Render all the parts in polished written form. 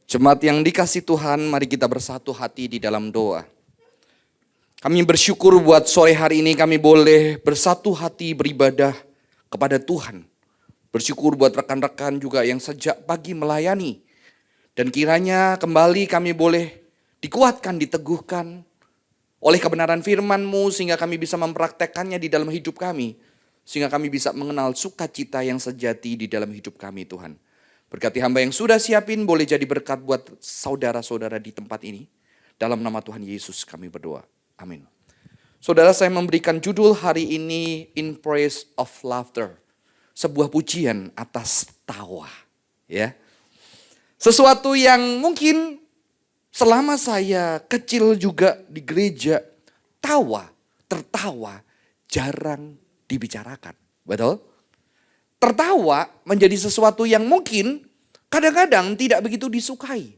Jemaat yang dikasih Tuhan, mari kita bersatu hati di dalam doa. Kami bersyukur buat sore hari ini kami boleh bersatu hati beribadah kepada Tuhan. Bersyukur buat rekan-rekan juga yang sejak pagi melayani. Dan kiranya kembali kami boleh dikuatkan, diteguhkan oleh kebenaran firman-Mu sehingga kami bisa mempraktekkannya di dalam hidup kami. Sehingga kami bisa mengenal sukacita yang sejati di dalam hidup kami Tuhan. Berkati hamba yang sudah siapin boleh jadi berkat buat saudara-saudara di tempat ini. Dalam nama Tuhan Yesus kami berdoa. Amin. Saudara, saya memberikan judul hari ini In Praise of Laughter. Sebuah pujian atas tawa. Ya. Sesuatu yang mungkin selama saya kecil juga di gereja, tertawa jarang dibicarakan. Betul? Tertawa menjadi sesuatu yang mungkin kadang-kadang tidak begitu disukai.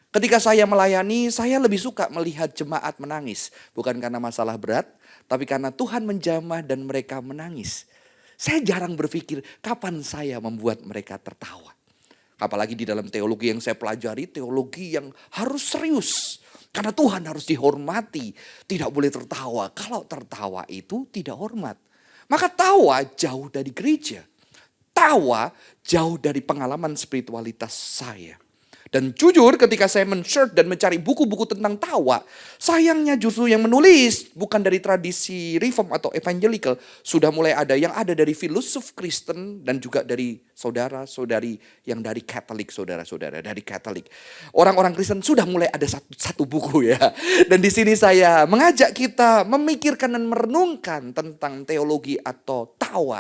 Ketika saya melayani, saya lebih suka melihat jemaat menangis. Bukan karena masalah berat, tapi karena Tuhan menjamah dan mereka menangis. Saya jarang berpikir kapan saya membuat mereka tertawa. Apalagi di dalam teologi yang saya pelajari, teologi yang harus serius. Karena Tuhan harus dihormati, tidak boleh tertawa. Kalau tertawa itu tidak hormat. Maka tawa jauh dari gereja. Tawa jauh dari pengalaman spiritualitas saya. Dan jujur ketika saya men-search dan mencari buku-buku tentang tawa, sayangnya justru yang menulis bukan dari tradisi Reform atau Evangelical, sudah mulai ada yang ada dari filosof Kristen dan juga dari saudara-saudari yang dari Katolik, saudara-saudara dari Katolik. Orang-orang Kristen sudah mulai ada satu buku ya. Dan di sini saya mengajak kita memikirkan dan merenungkan tentang teologi atau tawa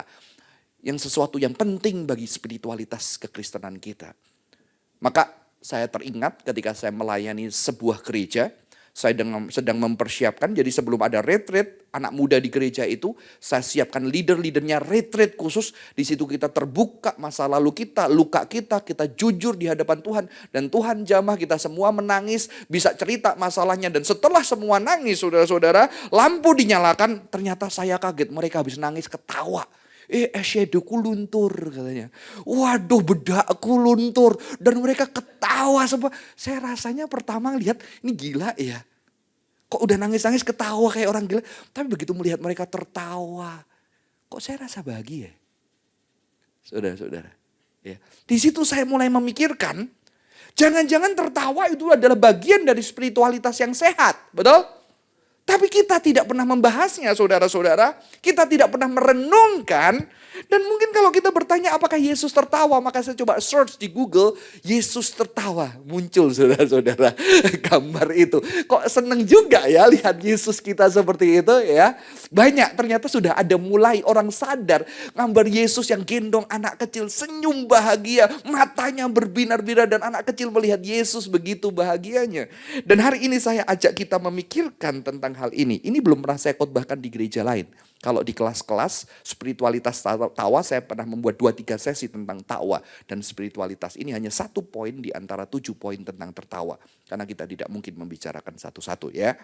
yang sesuatu yang penting bagi spiritualitas kekristenan kita. Maka saya teringat ketika saya melayani sebuah gereja, saya sedang mempersiapkan, jadi sebelum ada retreat, anak muda di gereja itu, saya siapkan leader-leadernya retreat khusus, di situ kita terbuka masa lalu kita, luka kita jujur di hadapan Tuhan, dan Tuhan jamah kita semua menangis, bisa cerita masalahnya, dan setelah semua nangis saudara-saudara, lampu dinyalakan, ternyata saya kaget, mereka habis nangis ketawa. Shadow-ku luntur katanya. Waduh, bedakku luntur. Dan mereka ketawa semua. Saya rasanya pertama lihat ini gila ya. Kok udah nangis-nangis ketawa kayak orang gila. Tapi begitu melihat mereka tertawa. Kok saya rasa bahagia. Saudara-saudara. Ya. Di situ saya mulai memikirkan. Jangan-jangan tertawa itu adalah bagian dari spiritualitas yang sehat. Betul? Tapi kita tidak pernah membahasnya saudara-saudara. Kita tidak pernah merenungkan. Dan mungkin kalau kita bertanya apakah Yesus tertawa. Maka saya coba search di Google. Yesus tertawa. Muncul saudara-saudara gambar itu. Kok seneng juga ya lihat Yesus kita seperti itu ya. Banyak ternyata sudah ada mulai orang sadar. Gambar Yesus yang gendong anak kecil. Senyum bahagia. Matanya berbinar-binar dan anak kecil melihat Yesus begitu bahagianya. Dan hari ini saya ajak kita memikirkan tentang hal ini. Ini belum pernah saya khotbahkan di gereja lain. Kalau di kelas-kelas spiritualitas tawa saya pernah membuat 2-3 sesi tentang tawa. Dan spiritualitas ini hanya 1 poin di antara 7 poin tentang tertawa. Karena kita tidak mungkin membicarakan satu-satu ya.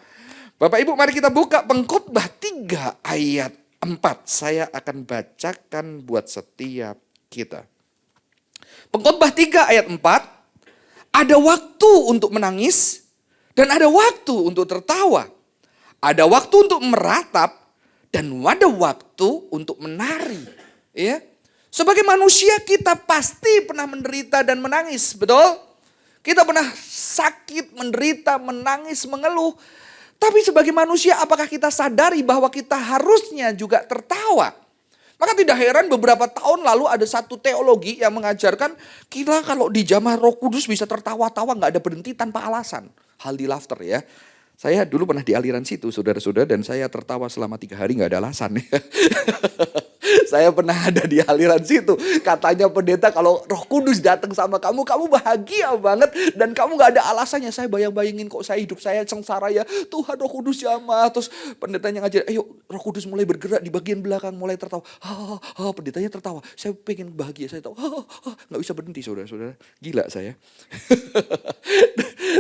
Bapak Ibu mari kita buka Pengkhotbah 3 ayat 4. Saya akan bacakan buat setiap kita. Pengkhotbah 3 ayat 4. Ada waktu untuk menangis dan ada waktu untuk tertawa. Ada waktu untuk meratap. Dan ada waktu untuk menari. Ya. Sebagai manusia kita pasti pernah menderita dan menangis. Betul? Kita pernah sakit, menderita, menangis, mengeluh. Tapi sebagai manusia apakah kita sadari bahwa kita harusnya juga tertawa? Maka tidak heran beberapa tahun lalu ada satu teologi yang mengajarkan kita kalau di jamaah Roh Kudus bisa tertawa-tawa gak ada berhenti tanpa alasan. Healthy laughter ya. Saya dulu pernah di aliran situ saudara-saudara dan saya tertawa selama 3 hari gak ada alasan. Saya pernah ada di aliran situ. Katanya pendeta kalau Roh Kudus datang sama kamu bahagia banget. Dan kamu gak ada alasannya. Saya bayang-bayangin kok saya hidup saya sengsara ya. Tuhan Roh Kudus jamah. Terus pendetanya ngajar, ayo Roh Kudus mulai bergerak di bagian belakang. Mulai tertawa. Pendetanya tertawa. Saya pengen bahagia. Saya tahu. Gak bisa berhenti saudara-saudara. Gila saya.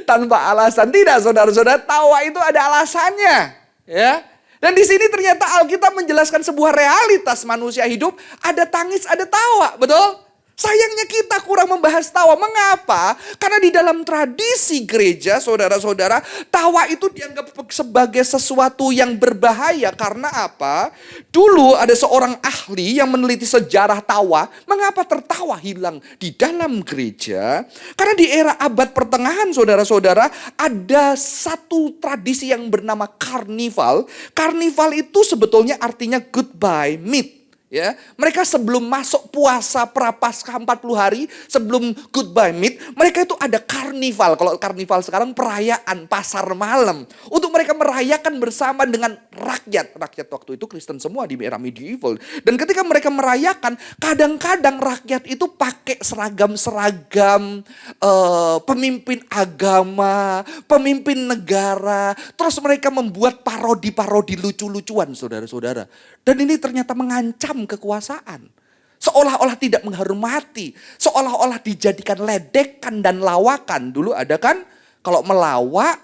Tanpa alasan. Tidak saudara-saudara. Tawa itu ada alasannya. Ya. Dan di sini ternyata Alkitab menjelaskan sebuah realitas manusia hidup. Ada tangis, ada tawa. Betul? Sayangnya kita kurang membahas tawa. Mengapa? Karena di dalam tradisi gereja, saudara-saudara, tawa itu dianggap sebagai sesuatu yang berbahaya. Karena apa? Dulu ada seorang ahli yang meneliti sejarah tawa. Mengapa tertawa hilang di dalam gereja? Karena di era abad pertengahan, saudara-saudara, ada satu tradisi yang bernama karnival. Karnival itu sebetulnya artinya goodbye meet. Ya, mereka sebelum masuk puasa prapaskah 40 hari, sebelum goodbye meet, mereka itu ada karnival. Kalau karnival sekarang perayaan pasar malam. Untuk mereka merayakan bersama dengan rakyat. Rakyat waktu itu Kristen semua di era medieval. Dan ketika mereka merayakan, kadang-kadang rakyat itu pakai seragam-seragam pemimpin agama, pemimpin negara. Terus mereka membuat parodi-parodi lucu-lucuan, saudara-saudara. Dan ini ternyata mengancam kekuasaan. Seolah-olah tidak menghormati. Seolah-olah dijadikan ledekan dan lawakan. Dulu ada kan, kalau melawak,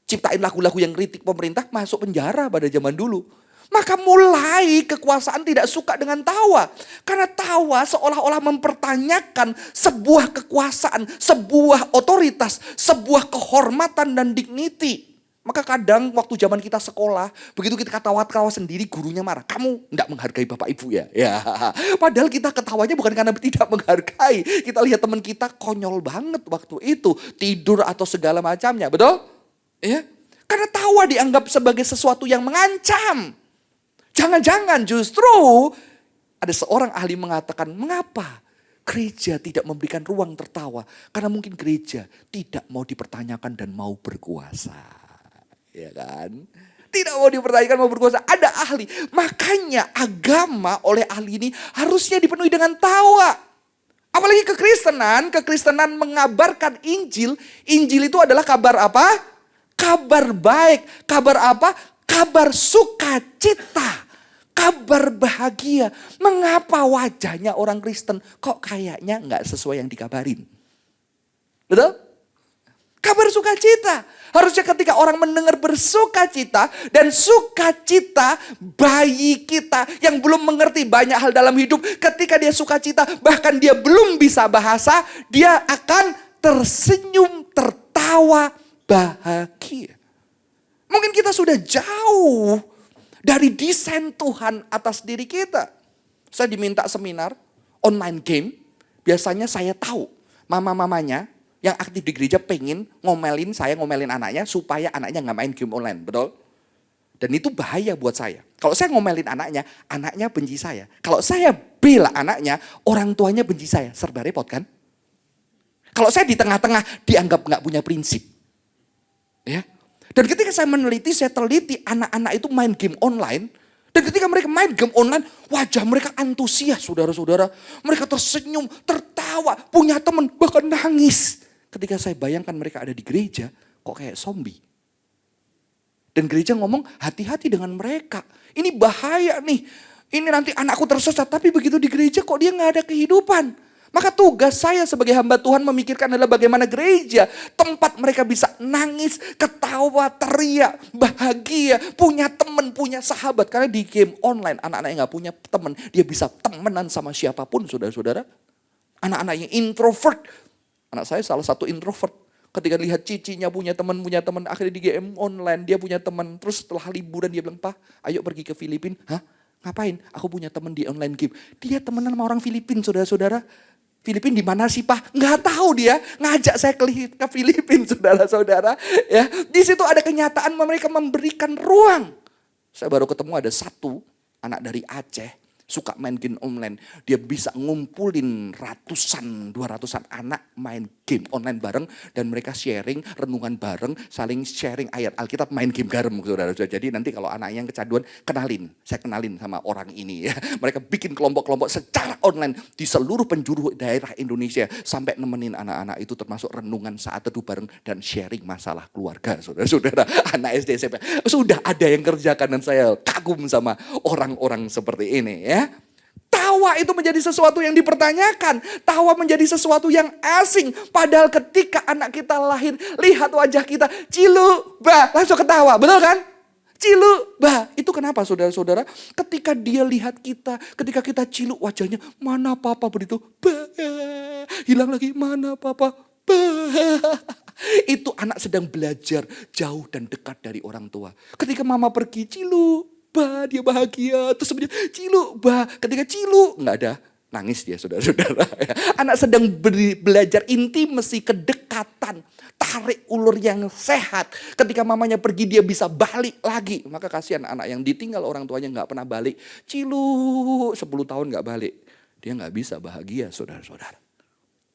ciptain lagu-lagu yang kritik pemerintah, masuk penjara pada zaman dulu. Maka mulai kekuasaan tidak suka dengan tawa. Karena tawa seolah-olah mempertanyakan sebuah kekuasaan, sebuah otoritas, sebuah kehormatan dan dignity. Maka kadang waktu zaman kita sekolah, begitu kita ketawa-ketawa sendiri, gurunya marah. Kamu enggak menghargai bapak ibu ya? Ya. Padahal kita ketawanya bukan karena tidak menghargai. Kita lihat teman kita konyol banget waktu itu. Tidur atau segala macamnya, betul? Ya. Karena tawa dianggap sebagai sesuatu yang mengancam. Jangan-jangan justru ada seorang ahli mengatakan, mengapa gereja tidak memberikan ruang tertawa? Karena mungkin gereja tidak mau dipertanyakan dan mau berkuasa. Ya kan? Tidak mau dipertanyakan, mau berkuasa. Ada ahli. Makanya agama oleh ahli ini harusnya dipenuhi dengan tawa. Apalagi kekristenan mengabarkan Injil. Injil itu adalah kabar apa? Kabar baik. Kabar apa? Kabar sukacita. Kabar bahagia. Mengapa wajahnya orang Kristen kok kayaknya nggak sesuai yang dikabarin? Betul? Kabar sukacita. Harusnya ketika orang mendengar bersukacita dan sukacita bayi kita yang belum mengerti banyak hal dalam hidup. Ketika dia sukacita bahkan dia belum bisa bahasa, dia akan tersenyum, tertawa, bahagia. Mungkin kita sudah jauh dari desain Tuhan atas diri kita. Saya diminta seminar online game. Biasanya saya tahu mama-mamanya yang aktif di gereja pengen ngomelin anaknya supaya anaknya nggak main game online, betul? Dan itu bahaya buat saya. Kalau saya ngomelin anaknya benci saya. Kalau saya bela anaknya, orang tuanya benci saya. Serba repot kan? Kalau saya di tengah-tengah dianggap nggak punya prinsip. Ya. Dan ketika saya teliti anak-anak itu main game online. Dan ketika mereka main game online, wajah mereka antusias, saudara-saudara. Mereka tersenyum, tertawa, punya teman, bahkan nangis. Ketika saya bayangkan mereka ada di gereja, kok kayak zombie. Dan gereja ngomong, hati-hati dengan mereka. Ini bahaya nih. Ini nanti anakku tersesat, tapi begitu di gereja kok dia gak ada kehidupan. Maka tugas saya sebagai hamba Tuhan memikirkan adalah bagaimana gereja, tempat mereka bisa nangis, ketawa, teriak, bahagia, punya teman, punya sahabat. Karena di game online anak-anak yang gak punya teman, dia bisa temenan sama siapapun, saudara-saudara. Anak-anak yang introvert, anak saya salah satu introvert. Ketika lihat cicinya punya teman, akhirnya di game online dia punya teman. Terus setelah liburan dia bilang, "Pak, ayo pergi ke Filipina." Hah? Ngapain? Aku punya teman di online game. Dia temenan sama orang Filipina, saudara-saudara. Filipina di mana sih, Pak? Nggak tahu dia. Ngajak saya ke Filipina, saudara-saudara. Ya, di situ ada kenyataan mereka memberikan ruang. Saya baru ketemu ada satu anak dari Aceh. Suka main game online. Dia bisa ngumpulin 200-an anak main game online bareng. Dan mereka sharing, renungan bareng, saling sharing ayat Alkitab, main game bareng. Saudara. Jadi nanti kalau anaknya yang kecanduan, saya kenalin sama orang ini. Ya. Mereka bikin kelompok-kelompok secara online di seluruh penjuru daerah Indonesia. Sampai nemenin anak-anak itu termasuk renungan saat teduh bareng dan sharing masalah keluarga. Saudara-saudara, anak SD, SMP. Sudah ada yang kerjakan dan saya kagum sama orang-orang seperti ini. Ya. Tawa itu menjadi sesuatu yang dipertanyakan. Tawa menjadi sesuatu yang asing. Padahal ketika anak kita lahir, lihat wajah kita, cilu, bah, langsung ketawa. Betul kan? Cilu, bah. Itu kenapa saudara-saudara? Ketika dia lihat kita, ketika kita cilu wajahnya, mana papa begitu? Bah, Hilang lagi, mana papa? Bah. Itu anak sedang belajar jauh dan dekat dari orang tua. Ketika mama pergi, cilu, bah, dia bahagia. Terus sebenarnya cilu, bah. Ketika cilu, nggak ada. Nangis dia, saudara-saudara. Anak sedang belajar intimasi, kedekatan. Tarik ulur yang sehat. Ketika mamanya pergi, dia bisa balik lagi. Maka kasihan anak yang ditinggal orang tuanya nggak pernah balik. Cilu, 10 tahun nggak balik. Dia nggak bisa bahagia, saudara-saudara.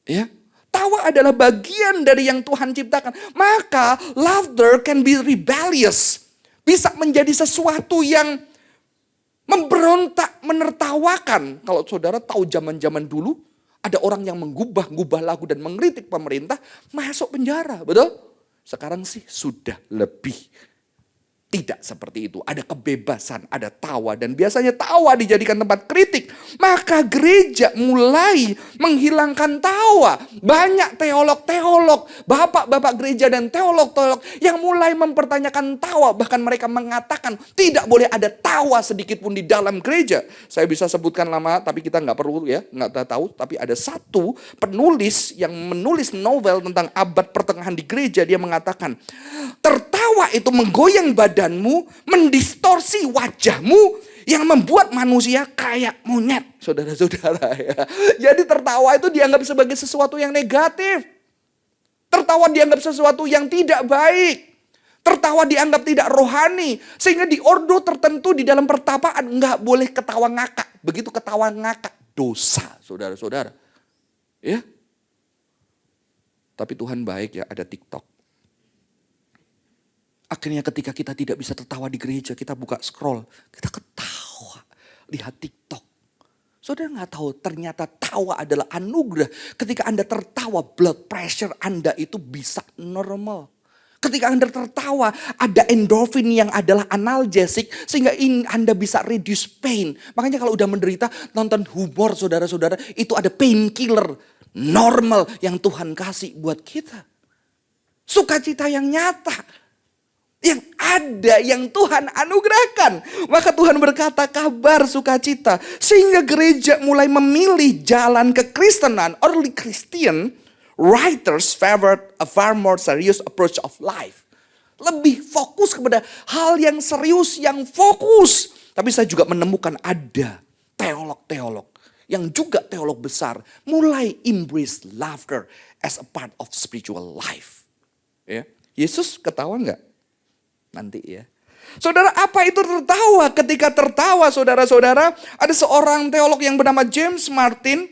Ya, tawa adalah bagian dari yang Tuhan ciptakan. Maka laughter can be rebellious. Bisa menjadi sesuatu yang memberontak, menertawakan. Kalau saudara tahu zaman-zaman dulu, ada orang yang menggubah lagu dan mengkritik pemerintah, masuk penjara, betul? Sekarang sih sudah lebih tidak seperti itu. Ada kebebasan, ada tawa. Dan biasanya tawa dijadikan tempat kritik. Maka gereja mulai menghilangkan tawa. Banyak teolog-teolog, bapak-bapak gereja dan teolog-teolog yang mulai mempertanyakan tawa. Bahkan mereka mengatakan tidak boleh ada tawa sedikit pun di dalam gereja. Saya bisa sebutkan lama, tapi kita nggak perlu ya, nggak tahu. Tapi ada satu penulis yang menulis novel tentang abad pertengahan di gereja. Dia mengatakan, tertawa itu menggoyang badanmu, mendistorsi wajahmu, yang membuat manusia kayak monyet. Saudara-saudara ya. Jadi tertawa itu dianggap sebagai sesuatu yang negatif. Tertawa dianggap sesuatu yang tidak baik. Tertawa dianggap tidak rohani. Sehingga di ordo tertentu di dalam pertapaan nggak boleh ketawa ngakak. Begitu ketawa ngakak, dosa, saudara-saudara. Ya. Tapi Tuhan baik ya, ada TikTok. Akhirnya ketika kita tidak bisa tertawa di gereja, kita buka scroll, kita ketawa, lihat TikTok. Saudara nggak tahu ternyata tawa adalah anugerah. Ketika Anda tertawa, blood pressure Anda itu bisa normal. Ketika Anda tertawa, ada endorfin yang adalah analgesik sehingga Anda bisa reduce pain. Makanya kalau udah menderita, nonton humor saudara-saudara, itu ada painkiller normal yang Tuhan kasih buat kita. Sukacita yang nyata. Yang ada, yang Tuhan anugerahkan. Maka Tuhan berkata kabar sukacita. Sehingga gereja mulai memilih jalan kekristenan. Early Christian writers favored a far more serious approach of life. Lebih fokus kepada hal yang serius, yang fokus. Tapi saya juga menemukan ada teolog-teolog. Yang juga teolog besar. Mulai embrace laughter as a part of spiritual life. Ya. Yesus ketawa enggak? Nanti ya. Saudara, apa itu tertawa? Ketika tertawa saudara-saudara, ada seorang teolog yang bernama James Martin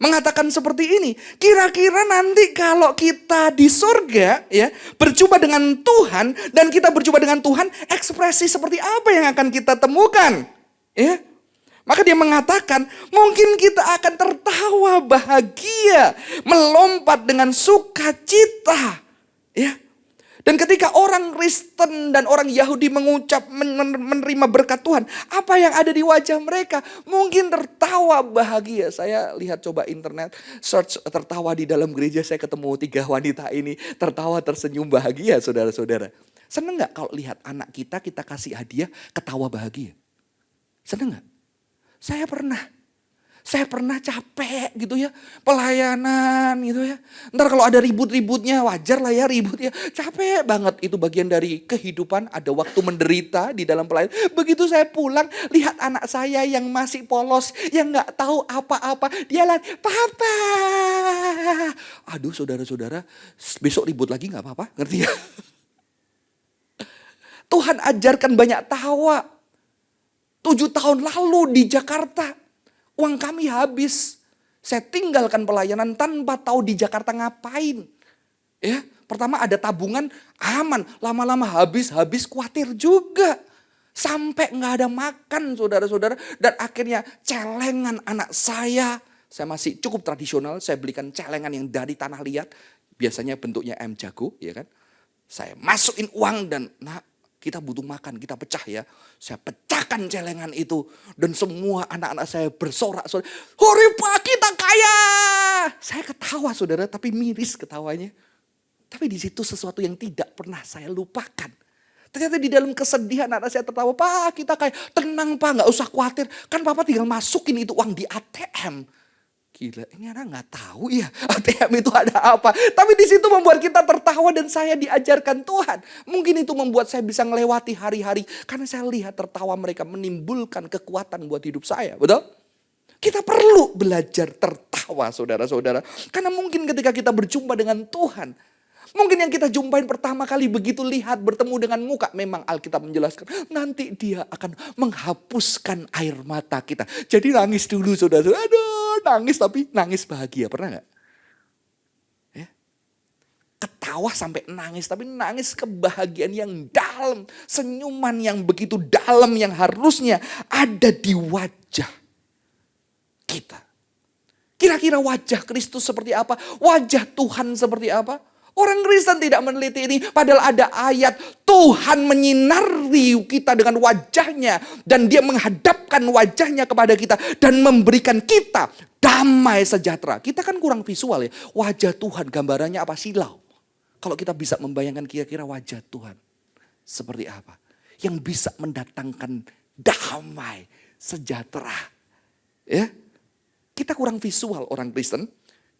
mengatakan seperti ini. Kira-kira nanti kalau kita di surga ya, berjumpa dengan Tuhan dan kita berjumpa dengan Tuhan, ekspresi seperti apa yang akan kita temukan? Ya. Maka dia mengatakan, mungkin kita akan tertawa bahagia, melompat dengan sukacita. Ya. Dan ketika orang Kristen dan orang Yahudi mengucap menerima berkat Tuhan, apa yang ada di wajah mereka? Mungkin tertawa bahagia. Saya lihat coba internet, search tertawa di dalam gereja, saya ketemu 3 wanita ini tertawa tersenyum bahagia, saudara-saudara. Seneng gak kalau lihat anak kita kasih hadiah ketawa bahagia? Seneng gak? Saya pernah capek gitu ya, pelayanan gitu ya. Ntar kalau ada ribut-ributnya, wajar lah ya ribut ya. Capek banget, itu bagian dari kehidupan, ada waktu menderita di dalam pelayanan. Begitu saya pulang, lihat anak saya yang masih polos, yang gak tahu apa-apa. Dia lari, papa. Aduh saudara-saudara, besok ribut lagi gak apa-apa, ngerti ya? Tuhan ajarkan banyak tawa. 7 tahun lalu di Jakarta. Uang kami habis. Saya tinggalkan pelayanan tanpa tahu di Jakarta ngapain. Ya, pertama ada tabungan aman. Lama-lama habis khawatir juga. Sampai nggak ada makan saudara-saudara. Dan akhirnya celengan anak saya masih cukup tradisional. Saya belikan celengan yang dari tanah liat. Biasanya bentuknya ayam jago, ya kan. Saya masukin uang dan kita butuh makan, kita pecah ya. Saya pecahkan celengan itu. Dan semua anak-anak saya bersorak-sorak. Horipa kita kaya. Saya ketawa saudara, tapi miris ketawanya. Tapi di situ sesuatu yang tidak pernah saya lupakan. Ternyata di dalam kesedihan anak saya tertawa. Pak kita kaya, tenang pak gak usah khawatir. Kan papa tinggal masukin itu uang di ATM. Gila, ini anak nggak tahu ya ATM itu ada apa. Tapi di situ membuat kita tertawa dan saya diajarkan Tuhan. Mungkin itu membuat saya bisa melewati hari-hari. Karena saya lihat tertawa mereka menimbulkan kekuatan buat hidup saya. Betul? Kita perlu belajar tertawa saudara-saudara. Karena mungkin ketika kita berjumpa dengan Tuhan. Mungkin yang kita jumpain pertama kali begitu lihat bertemu dengan muka. Memang Alkitab menjelaskan nanti dia akan menghapuskan air mata kita. Jadi nangis dulu saudara-saudara. Aduh nangis tapi nangis bahagia. Pernah gak? Ya. Ketawa sampai nangis tapi nangis kebahagiaan yang dalam. Senyuman yang begitu dalam yang harusnya ada di wajah kita. Kira-kira wajah Kristus seperti apa? Wajah Tuhan seperti apa? Orang Kristen tidak meneliti ini. Padahal ada ayat Tuhan menyinari kita dengan wajahnya. Dan dia menghadapkan wajahnya kepada kita. Dan memberikan kita damai sejahtera. Kita kan kurang visual ya. Wajah Tuhan gambarannya apa? Silau. Kalau kita bisa membayangkan kira-kira wajah Tuhan seperti apa. Yang bisa mendatangkan damai sejahtera. Ya, kita kurang visual orang Kristen.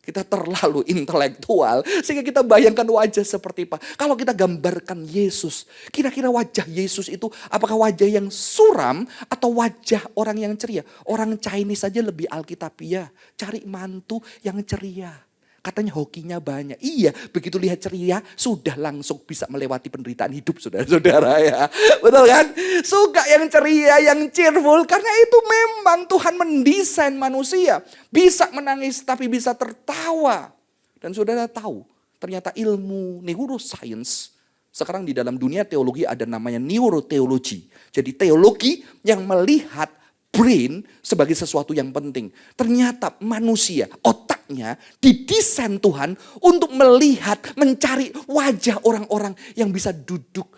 Kita terlalu intelektual sehingga kita bayangkan wajah seperti apa. Kalau kita gambarkan Yesus, kira-kira wajah Yesus itu apakah wajah yang suram atau wajah orang yang ceria? Orang Chinese saja lebih alkitabiah, cari mantu yang ceria. Katanya hokinya banyak. Iya, begitu lihat ceria sudah langsung bisa melewati penderitaan hidup saudara-saudara ya. Betul kan? Suka yang ceria, yang cheerful. Karena itu memang Tuhan mendesain manusia. Bisa menangis tapi bisa tertawa. Dan saudara tahu ternyata ilmu neuroscience. Sekarang di dalam dunia teologi ada namanya neuroteologi. Jadi teologi yang melihat brain sebagai sesuatu yang penting. Ternyata manusia, otaknya didesain Tuhan untuk melihat, mencari wajah orang-orang yang bisa duduk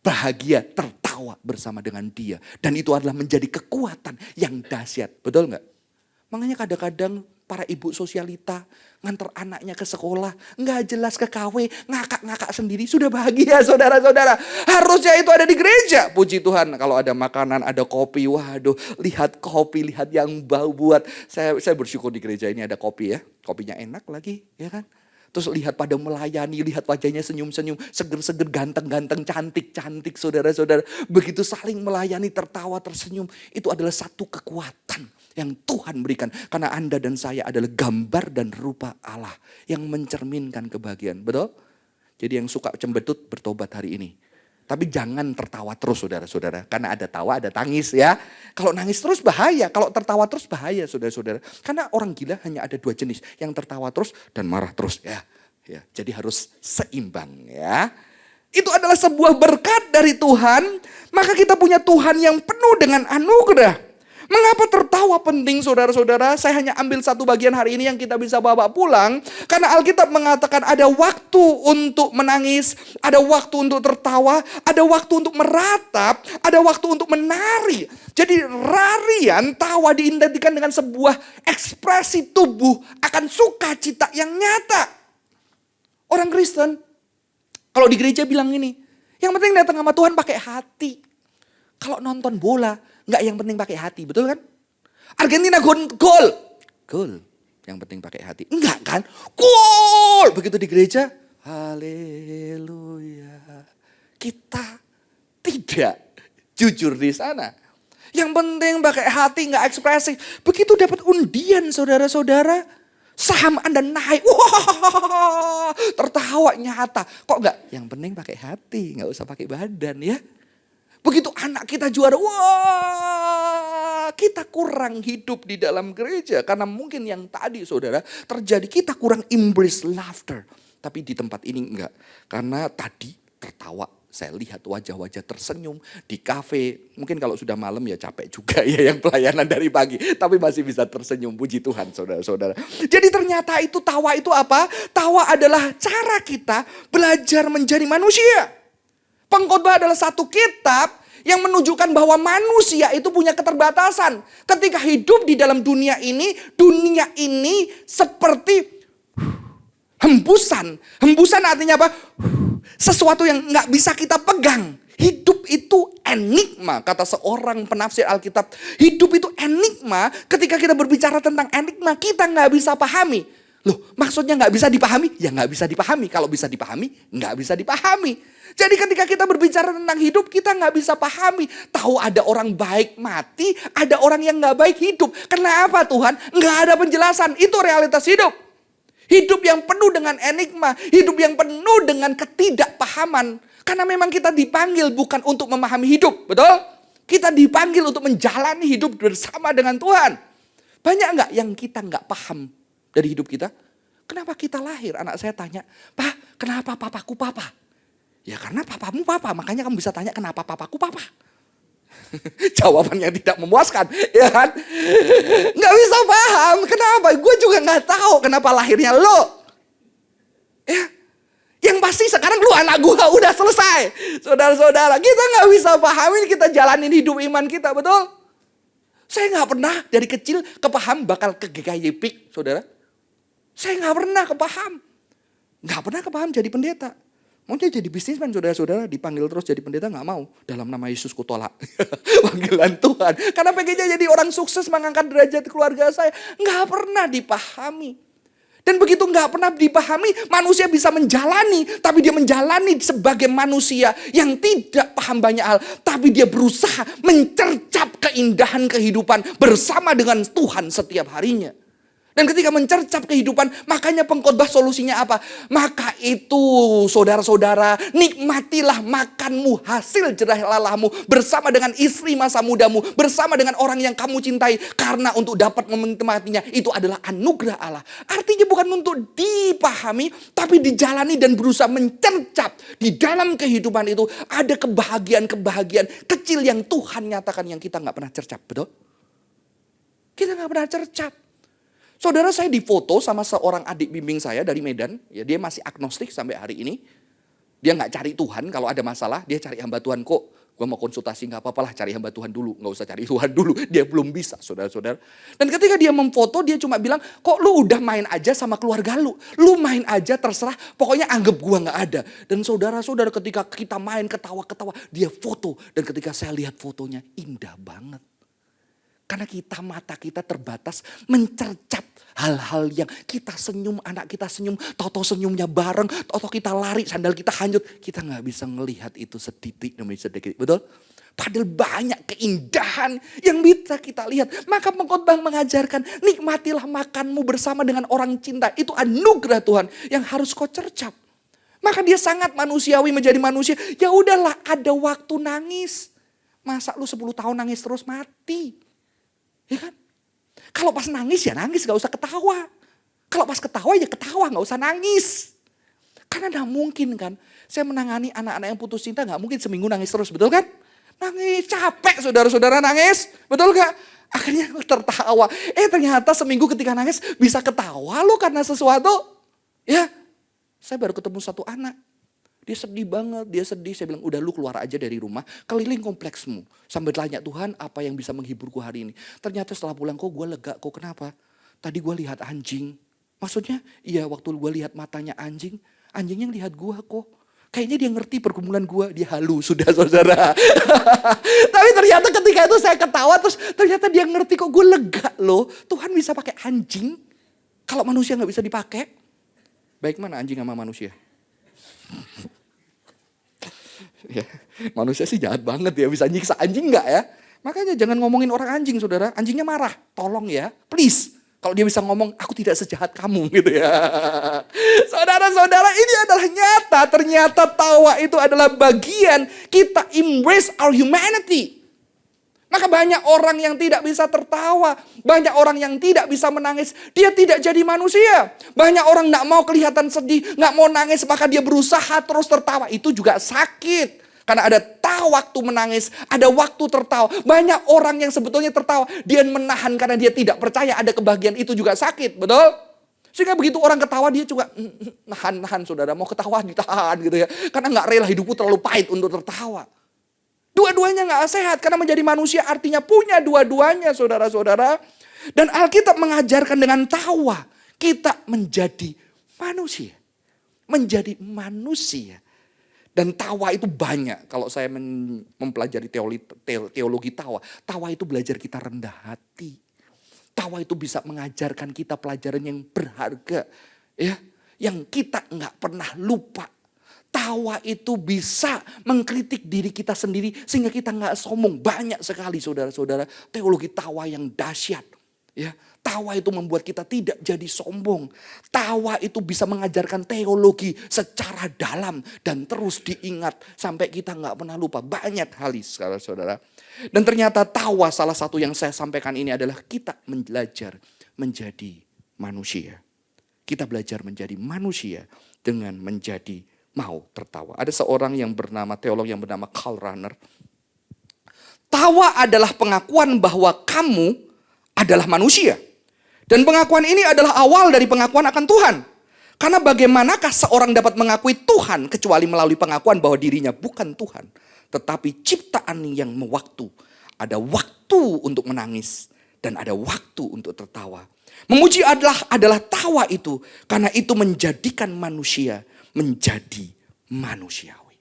bahagia, tertawa bersama dengan dia. Dan itu adalah menjadi kekuatan yang dahsyat. Betul nggak? Makanya kadang-kadang para ibu sosialita nganter anaknya ke sekolah, nggak jelas ke KW, ngakak-ngakak sendiri, sudah bahagia saudara-saudara. Harusnya itu ada di gereja. Puji Tuhan, kalau ada makanan, ada kopi, waduh, lihat kopi, lihat yang bau buat. Saya bersyukur di gereja ini ada kopi ya, kopinya enak lagi, ya kan. Terus lihat pada melayani, lihat wajahnya senyum-senyum, seger-seger, ganteng-ganteng, cantik-cantik saudara-saudara. Begitu saling melayani, tertawa, tersenyum, itu adalah satu kekuatan yang Tuhan berikan. Karena Anda dan saya adalah gambar dan rupa Allah yang mencerminkan kebahagiaan. Betul? Jadi yang suka cembetut bertobat hari ini. Tapi jangan tertawa terus saudara-saudara. Karena ada tawa, ada tangis ya. Kalau nangis terus bahaya. Kalau tertawa terus bahaya saudara-saudara. Karena orang gila hanya ada dua jenis. Yang tertawa terus dan marah terus ya. Jadi harus seimbang ya. Itu adalah sebuah berkat dari Tuhan. Maka kita punya Tuhan yang penuh dengan anugerah. Mengapa tertawa penting saudara-saudara? Saya hanya ambil satu bagian hari ini yang kita bisa bawa pulang. Karena Alkitab mengatakan ada waktu untuk menangis, ada waktu untuk tertawa, ada waktu untuk meratap, ada waktu untuk menari. Jadi rarian, tawa diidentikan dengan sebuah ekspresi tubuh akan sukacita yang nyata. Orang Kristen, kalau di gereja bilang ini, yang penting datang sama Tuhan pakai hati. Kalau nonton bola, nggak yang penting pakai hati, betul kan? Argentina gol, yang penting pakai hati. Enggak kan? Gol, begitu di gereja, haleluya. Kita tidak jujur di sana. Yang penting pakai hati, nggak ekspresif. Begitu dapat undian saudara-saudara, saham Anda naik, wah, tertawa nyata. Kok enggak? Yang penting pakai hati, nggak usah pakai badan ya. Begitu anak kita juara, wah, kita kurang hidup di dalam gereja. Karena mungkin yang tadi saudara terjadi, kita kurang embrace laughter. Tapi di tempat ini enggak. Karena tadi tertawa, saya lihat wajah-wajah tersenyum di kafe. Mungkin kalau sudah malam ya capek juga ya yang pelayanan dari pagi. Tapi masih bisa tersenyum, puji Tuhan saudara-saudara. Jadi ternyata itu tawa itu apa? Tawa adalah cara kita belajar menjadi manusia. Pengkhotbah adalah satu kitab yang menunjukkan bahwa manusia itu punya keterbatasan. Ketika hidup di dalam dunia ini seperti hembusan. Hembusan artinya apa? Sesuatu yang nggak bisa kita pegang. Hidup itu enigma, kata seorang penafsir Alkitab. Hidup itu enigma, ketika kita berbicara tentang enigma, kita nggak bisa pahami. Loh, maksudnya nggak bisa dipahami? Ya nggak bisa dipahami. Kalau bisa dipahami, nggak bisa dipahami. Jadi ketika kita berbicara tentang hidup, kita nggak bisa pahami. Tahu ada orang baik mati, ada orang yang nggak baik hidup. Kenapa Tuhan? Nggak ada penjelasan. Itu realitas hidup. Hidup yang penuh dengan enigma. Hidup yang penuh dengan ketidakpahaman. Karena memang kita dipanggil bukan untuk memahami hidup. Betul? Kita dipanggil untuk menjalani hidup bersama dengan Tuhan. Banyak nggak yang kita nggak paham dari hidup kita? Kenapa kita lahir? Anak saya tanya, "Pak, kenapa papaku papa?" Ya karena papamu papa, makanya kamu bisa tanya kenapa papaku papa. Jawaban yang tidak memuaskan, ya kan? Nggak bisa paham, kenapa? Gue juga nggak tahu kenapa lahirnya lo. Ya, yang pasti sekarang lu anak gue udah selesai. Saudara-saudara, kita nggak bisa pahamin, kita jalanin hidup iman kita, betul? Saya nggak pernah dari kecil kepaham bakal ke GKYP, saudara. Saya nggak pernah kepaham. Nggak pernah kepaham jadi pendeta. Maunya jadi bisnismen, saudara-saudara, dipanggil terus jadi pendeta nggak mau. Dalam nama Yesus kutolak. Panggilan Tuhan. Karena pengennya jadi orang sukses mengangkat derajat keluarga saya. Nggak pernah dipahami. Dan begitu nggak pernah dipahami, manusia bisa menjalani. Tapi dia menjalani sebagai manusia yang tidak paham banyak hal. Tapi dia berusaha mencercap keindahan kehidupan bersama dengan Tuhan setiap harinya. Dan ketika mencercap kehidupan, makanya pengkhotbah solusinya apa? Maka itu saudara-saudara, nikmatilah makanmu, hasil jerah lalahmu, bersama dengan istri masa mudamu, bersama dengan orang yang kamu cintai. Karena untuk dapat menikmatinya, itu adalah anugerah Allah. Artinya bukan untuk dipahami, tapi dijalani dan berusaha mencercap. Di dalam kehidupan itu ada kebahagiaan-kebahagiaan kecil yang Tuhan nyatakan yang kita gak pernah cercap, betul? Kita gak pernah cercap. Saudara, saya difoto sama seorang adik bimbing saya dari Medan. Ya, dia masih agnostik sampai hari ini. Dia nggak cari Tuhan, kalau ada masalah dia cari hamba Tuhan. Kok gue mau konsultasi, nggak apa-apa lah, cari hamba Tuhan dulu. Nggak usah cari Tuhan dulu, dia belum bisa, saudara-saudara. Dan ketika dia memfoto, dia cuma bilang, kok lu udah main aja sama keluarga lu. Lu main aja terserah, pokoknya anggap gue nggak ada. Dan saudara-saudara, ketika kita main ketawa-ketawa, dia foto. Dan ketika saya lihat fotonya, indah banget. Karena mata kita terbatas mencercap hal-hal yang kita senyum, anak kita senyum, toto senyumnya bareng, toto kita lari, sandal kita hanyut. Kita gak bisa ngelihat itu sedikit demi sedikit, betul? Padahal banyak keindahan yang bisa kita lihat. Maka pengkhotbah mengajarkan, nikmatilah makanmu bersama dengan orang cinta. Itu anugerah Tuhan yang harus kau cercap. Maka dia sangat manusiawi menjadi manusia. Ya udahlah, ada waktu nangis. Masa lu 10 tahun nangis terus mati? Ya kan? Kalau pas nangis ya nangis, gak usah ketawa. Kalau pas ketawa ya ketawa, gak usah nangis. Karena gak mungkin kan. Saya menangani anak-anak yang putus cinta, gak mungkin seminggu nangis terus, betul kan? Nangis, capek saudara-saudara nangis, betul gak? Akhirnya tertawa. Ternyata seminggu ketika nangis bisa ketawa loh karena sesuatu. Ya, saya baru ketemu satu anak. Dia sedih banget, dia sedih. Saya bilang, udah lu keluar aja dari rumah, keliling kompleksmu. Sambil tanya, Tuhan apa yang bisa menghiburku hari ini. Ternyata setelah pulang, kok gue lega, kok kenapa? Tadi gue lihat anjing. Maksudnya, iya waktu gue lihat matanya anjing, anjingnya lihat gue kok. Kayaknya dia ngerti pergumulan gue, dia halu, sudah saudara. Tapi ternyata ketika itu saya ketawa, terus ternyata dia ngerti kok gue lega loh. Tuhan bisa pakai anjing, kalau manusia gak bisa dipakai. Baik mana anjing sama manusia? Ya, manusia sih jahat banget ya, bisa nyiksa anjing enggak ya? Makanya jangan ngomongin orang anjing saudara, anjingnya marah, tolong ya, please. Kalau dia bisa ngomong, aku tidak sejahat kamu gitu ya. Saudara-saudara, ini adalah nyata, ternyata tawa itu adalah bagian kita embrace our humanity. Maka banyak orang yang tidak bisa tertawa. Banyak orang yang tidak bisa menangis. Dia tidak jadi manusia. Banyak orang gak mau kelihatan sedih. Gak mau nangis. Maka dia berusaha terus tertawa. Itu juga sakit. Karena ada waktu menangis. Ada waktu tertawa. Banyak orang yang sebetulnya tertawa. Dia menahan karena dia tidak percaya ada kebahagiaan. Itu juga sakit. Betul? Sehingga begitu orang ketawa dia juga nahan saudara. Mau ketawa ditahan gitu ya. Karena gak rela hidupku terlalu pahit untuk tertawa. Dua-duanya gak sehat karena menjadi manusia artinya punya dua-duanya saudara-saudara. Dan Alkitab mengajarkan dengan tawa kita menjadi manusia. Menjadi manusia. Dan tawa itu banyak. Kalau saya mempelajari teologi tawa. Tawa itu belajar kita rendah hati. Tawa itu bisa mengajarkan kita pelajaran yang berharga. Ya, yang kita nggak pernah lupa. Tawa itu bisa mengkritik diri kita sendiri sehingga kita nggak sombong. Banyak sekali saudara-saudara teologi tawa yang dahsyat. Ya, tawa itu membuat kita tidak jadi sombong. Tawa itu bisa mengajarkan teologi secara dalam dan terus diingat sampai kita nggak pernah lupa. Banyak hal saudara-saudara. Dan ternyata tawa salah satu yang saya sampaikan ini adalah kita belajar menjadi manusia. Kita belajar menjadi manusia dengan menjadi mau tertawa. Ada seorang yang bernama teolog yang bernama Karl Rahner. Tawa adalah pengakuan bahwa kamu adalah manusia. Dan pengakuan ini adalah awal dari pengakuan akan Tuhan. Karena bagaimanakah seorang dapat mengakui Tuhan kecuali melalui pengakuan bahwa dirinya bukan Tuhan. Tetapi ciptaan yang mewaktu. Ada waktu untuk menangis dan ada waktu untuk tertawa. Memuji adalah tawa itu. Karena itu menjadikan manusia menjadi manusiawi.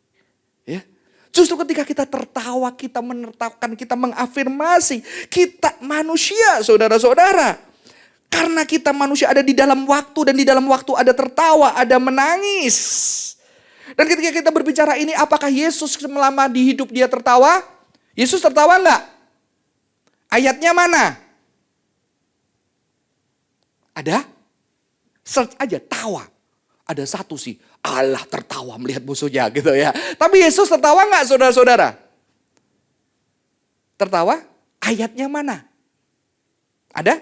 Ya. Justru ketika kita tertawa, kita menertawakan, kita mengafirmasi. Kita manusia, saudara-saudara. Karena kita manusia ada di dalam waktu. Dan di dalam waktu ada tertawa, ada menangis. Dan ketika kita berbicara ini, apakah Yesus selama di hidup dia tertawa? Yesus tertawa enggak? Ayatnya mana? Ada? Search aja, tawa. Ada satu sih. Allah tertawa melihat musuhnya gitu ya. Tapi Yesus tertawa nggak saudara-saudara? Tertawa? Ayatnya mana? Ada?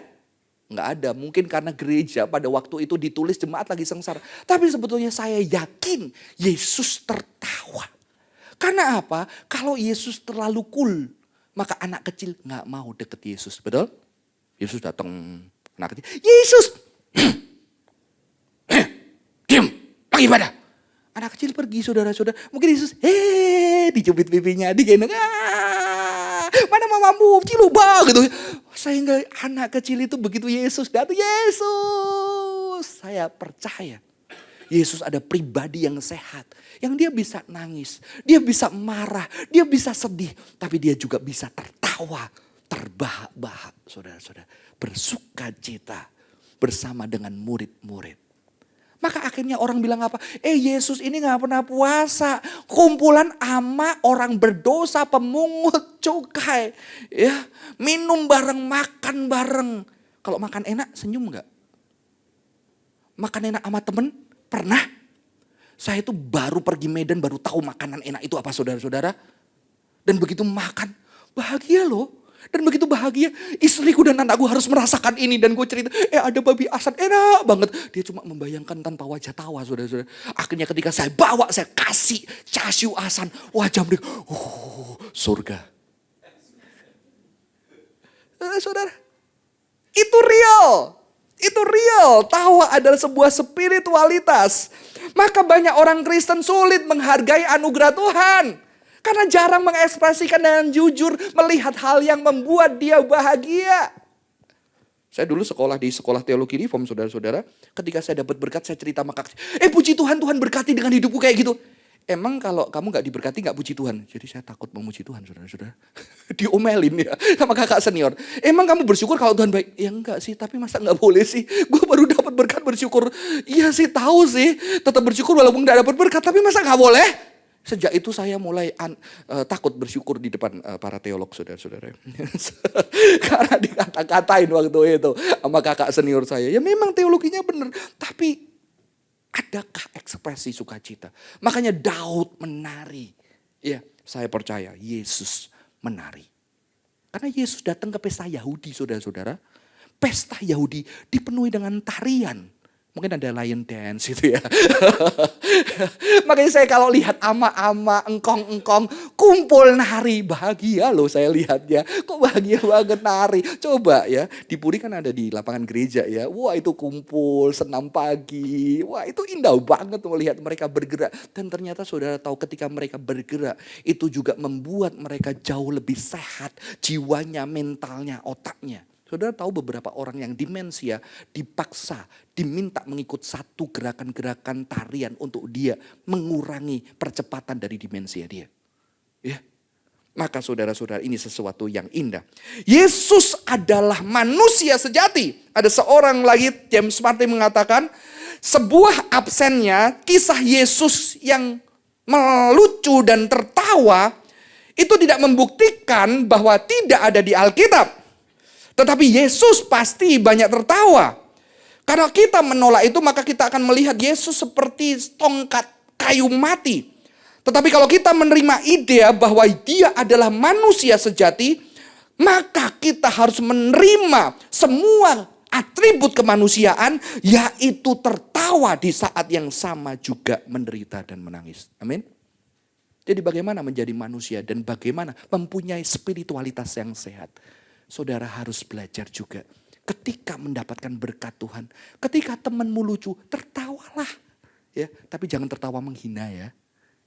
Nggak ada. Mungkin karena gereja pada waktu itu ditulis jemaat lagi sengsara. Tapi sebetulnya saya yakin Yesus tertawa. Karena apa? Kalau Yesus terlalu cool, maka anak kecil nggak mau deket Yesus. Betul? Yesus datang, anak kecil, Yesus! Diam! Lagi pada. Anak kecil pergi saudara-saudara. Mungkin Yesus, dicubit pipinya, digendong. Mana mamamu? Ciluba gitu. Sehingga anak kecil itu begitu Yesus datang. Yesus! Saya percaya. Yesus ada pribadi yang sehat. Yang dia bisa nangis. Dia bisa marah. Dia bisa sedih. Tapi dia juga bisa tertawa. Terbahak-bahak saudara-saudara. Bersuka cita bersama dengan murid-murid. Maka akhirnya orang bilang apa? Yesus ini gak pernah puasa. Kumpulan ama orang berdosa, pemungut cukai. Ya, minum bareng, makan bareng. Kalau makan enak senyum gak? Makan enak sama temen? Pernah? Saya itu baru pergi Medan baru tahu makanan enak itu apa saudara-saudara. Dan begitu makan, bahagia loh. Dan begitu bahagia, istriku dan anakku harus merasakan ini. Dan gue cerita, ada babi asan, enak banget. Dia cuma membayangkan tanpa wajah tawa, saudara-saudara. Akhirnya ketika saya bawa, saya kasih casiu asan. Wajah mereka, surga. Saudara, itu real. Itu real. Tawa adalah sebuah spiritualitas. Maka banyak orang Kristen sulit menghargai anugerah Tuhan. Karena jarang mengekspresikan dengan jujur melihat hal yang membuat dia bahagia. Saya dulu sekolah di sekolah teologi reform saudara-saudara. Ketika saya dapat berkat saya cerita sama kakak. Puji Tuhan, Tuhan berkati dengan hidupku kayak gitu. Emang kalau kamu gak diberkati gak puji Tuhan? Jadi saya takut memuji Tuhan saudara-saudara. Diomelin ya sama kakak senior. Emang kamu bersyukur kalau Tuhan baik? Ya enggak sih, tapi masa gak boleh sih? Gue baru dapat berkat bersyukur. Iya sih tahu sih, tetap bersyukur walaupun gak dapat berkat. Tapi masa gak boleh? Sejak itu saya mulai takut bersyukur di depan para teolog saudara-saudara. Karena dikata-katain waktu itu sama kakak senior saya. Ya memang teologinya benar. Tapi adakah ekspresi sukacita? Makanya Daud menari. Ya, saya percaya Yesus menari. Karena Yesus datang ke pesta Yahudi saudara-saudara. Pesta Yahudi dipenuhi dengan tarian. Mungkin ada lion dance gitu ya. Makanya saya kalau lihat ama-ama, engkong-engkong, kumpul nari. Bahagia loh saya lihatnya. Kok bahagia banget nari. Coba ya, di Puri kan ada di lapangan gereja ya. Wah itu kumpul, senam pagi. Wah itu indah banget melihat mereka bergerak. Dan ternyata saudara tahu ketika mereka bergerak, itu juga membuat mereka jauh lebih sehat. Jiwanya, mentalnya, otaknya. Saudara tahu beberapa orang yang demensia dipaksa, diminta mengikut satu gerakan-gerakan tarian untuk dia mengurangi percepatan dari demensia dia. Ya. Maka saudara-saudara ini sesuatu yang indah. Yesus adalah manusia sejati. Ada seorang lagi, James Martin mengatakan, sebuah absennya kisah Yesus yang melucu dan tertawa itu tidak membuktikan bahwa tidak ada di Alkitab. Tetapi Yesus pasti banyak tertawa. Karena kita menolak itu maka kita akan melihat Yesus seperti tongkat kayu mati. Tetapi kalau kita menerima ide bahwa dia adalah manusia sejati, maka kita harus menerima semua atribut kemanusiaan, yaitu tertawa di saat yang sama juga menderita dan menangis. Amin. Jadi bagaimana menjadi manusia dan bagaimana mempunyai spiritualitas yang sehat. Saudara harus belajar juga. Ketika mendapatkan berkat Tuhan, ketika temanmu lucu, tertawalah. Ya, tapi jangan tertawa menghina ya.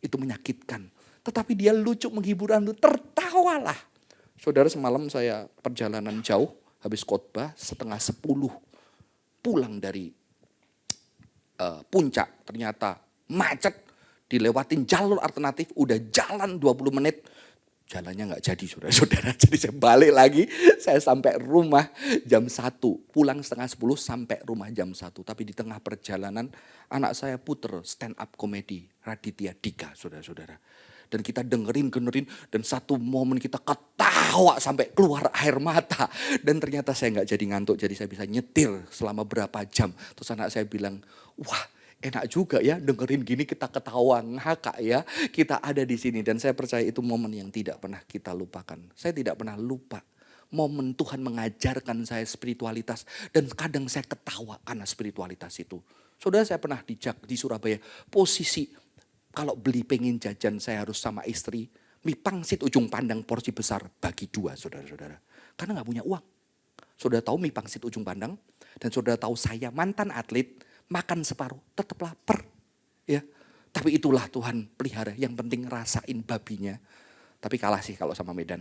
Itu menyakitkan. Tetapi dia lucu menghibur Anda, tertawalah. Saudara, semalam saya perjalanan jauh, habis khotbah 9:30 pulang dari puncak. Ternyata macet, dilewatin jalur alternatif, udah jalan 20 menit. Jalannya nggak jadi saudara-saudara. Jadi saya balik lagi, saya sampai rumah jam 1. Pulang 9:30 sampai rumah jam 1. Tapi di tengah perjalanan anak saya puter stand up komedi Raditya Dika saudara-saudara. Dan kita dengerin dan satu momen kita ketawa sampai keluar air mata. Dan ternyata saya nggak jadi ngantuk, jadi saya bisa nyetir selama berapa jam. Terus anak saya bilang, wah, enak juga ya dengerin gini kita ketawa ngakak ya. Kita ada di sini dan saya percaya itu momen yang tidak pernah kita lupakan. Saya tidak pernah lupa momen Tuhan mengajarkan saya spiritualitas dan kadang saya ketawa karena spiritualitas itu. Saudara, saya pernah di Surabaya posisi kalau beli pengen jajan saya harus sama istri mie pangsit ujung pandang porsi besar bagi 2 saudara-saudara. Karena gak punya uang. Saudara tahu mie pangsit ujung pandang dan saudara tahu saya mantan atlet. Makan separuh, tetap lapar. Ya, tapi itulah Tuhan pelihara. Yang penting rasain babinya. Tapi kalah sih kalau sama Medan.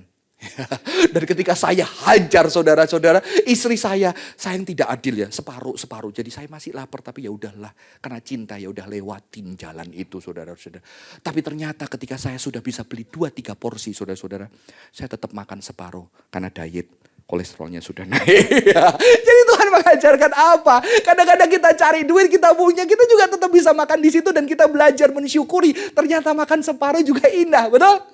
Dan ketika saya hajar saudara-saudara, istri saya yang tidak adil ya, separuh. Jadi saya masih lapar, tapi ya udahlah, karena cinta ya udah lewatin jalan itu saudara-saudara. Tapi ternyata ketika saya sudah bisa beli 2-3 porsi saudara-saudara, saya tetap makan separuh karena diet. Kolesterolnya sudah naik. Jadi Tuhan mengajarkan apa? Kadang-kadang kita cari duit, kita punya, kita juga tetap bisa makan di situ dan kita belajar mensyukuri. Ternyata makan separuh juga indah, betul?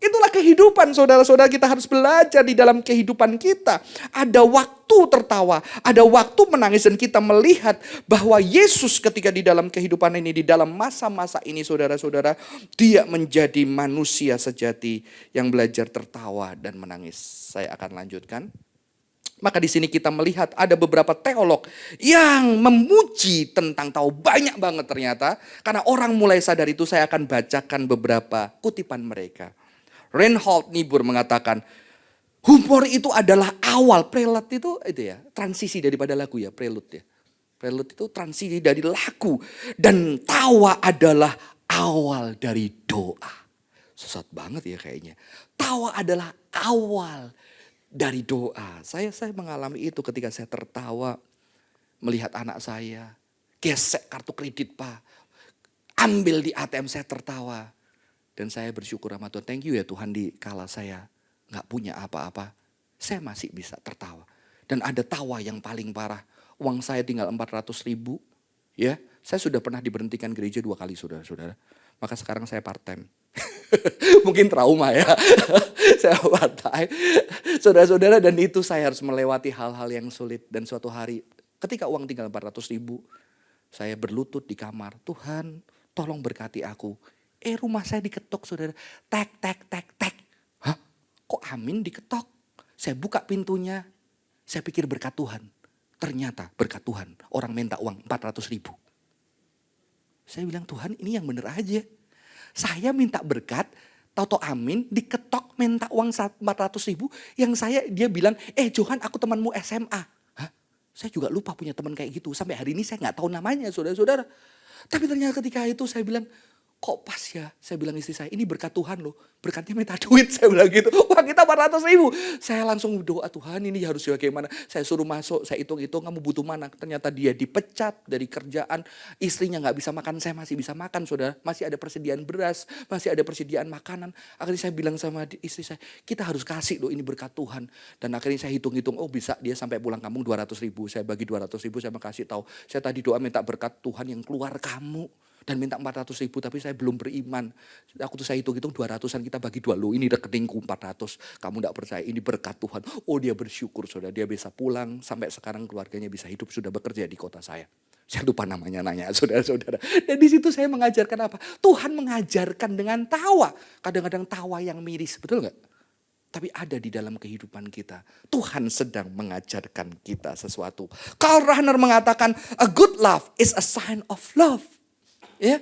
Itulah kehidupan saudara-saudara, kita harus belajar di dalam kehidupan kita. Ada waktu tertawa, ada waktu menangis dan kita melihat bahwa Yesus ketika di dalam kehidupan ini, di dalam masa-masa ini saudara-saudara, dia menjadi manusia sejati yang belajar tertawa dan menangis. Saya akan lanjutkan. Maka di sini kita melihat ada beberapa teolog yang memuji tentang tahu banyak banget ternyata. Karena orang mulai sadar itu saya akan bacakan beberapa kutipan mereka. Reinhold Niebuhr mengatakan, humor itu adalah awal. Prelude itu ya, transisi daripada lagu ya, prelude ya. Prelude itu transisi dari lagu. Dan tawa adalah awal dari doa. Sesat banget ya kayaknya. Tawa adalah awal dari doa. Saya mengalami itu ketika saya tertawa melihat anak saya gesek kartu kredit Pak. Ambil di ATM, saya tertawa. Dan saya bersyukur sama Tuhan. Thank you ya Tuhan, di kala saya gak punya apa-apa, saya masih bisa tertawa. Dan ada tawa yang paling parah. Uang saya tinggal 400.000. Ya, saya sudah pernah diberhentikan gereja 2 kali saudara-saudara. Maka sekarang saya part time. Mungkin trauma ya. Saya part time. Saudara-saudara, dan itu saya harus melewati hal-hal yang sulit. Dan suatu hari ketika uang tinggal 400.000. Saya berlutut di kamar. Tuhan tolong berkati aku. Rumah saya diketok saudara. Tek. Hah? Kok amin diketok? Saya buka pintunya. Saya pikir berkat Tuhan. Ternyata berkat Tuhan. Orang minta uang 400.000. Saya bilang, Tuhan ini yang bener aja. Saya minta berkat, tahu amin, diketok minta uang 400.000. Yang dia bilang, Johan aku temanmu SMA. Hah? Saya juga lupa punya teman kayak gitu. Sampai hari ini saya gak tahu namanya saudara-saudara. Tapi ternyata ketika itu saya bilang, kok pas ya? Saya bilang istri saya, ini berkat Tuhan loh. Berkatnya minta duit, saya bilang gitu. Wah kita 400.000. Saya langsung doa, Tuhan ini harus bagaimana. Saya suruh masuk, saya hitung-hitung kamu butuh mana. Ternyata dia dipecat dari kerjaan. Istrinya gak bisa makan, saya masih bisa makan saudara. Masih ada persediaan beras, masih ada persediaan makanan. Akhirnya saya bilang sama istri saya, kita harus kasih loh ini berkat Tuhan. Dan akhirnya saya hitung-hitung, oh bisa dia sampai pulang kampung 200.000. Saya bagi 200.000, saya kasih tahu. Saya tadi doa minta berkat Tuhan yang keluar kamu. Dan minta 400.000 tapi saya belum beriman. Saya hitung-hitung 200-an kita bagi dua. Loh ini rekeningku 400. Kamu gak percaya ini berkat Tuhan. Oh dia bersyukur saudara. Dia bisa pulang sampai sekarang keluarganya bisa hidup. Sudah bekerja di kota saya. Saya lupa namanya nanya saudara-saudara. Dan di situ saya mengajarkan apa? Tuhan mengajarkan dengan tawa. Kadang-kadang tawa yang miris. Betul gak? Tapi ada di dalam kehidupan kita. Tuhan sedang mengajarkan kita sesuatu. Karl Rahner mengatakan, a good love is a sign of love. Ya,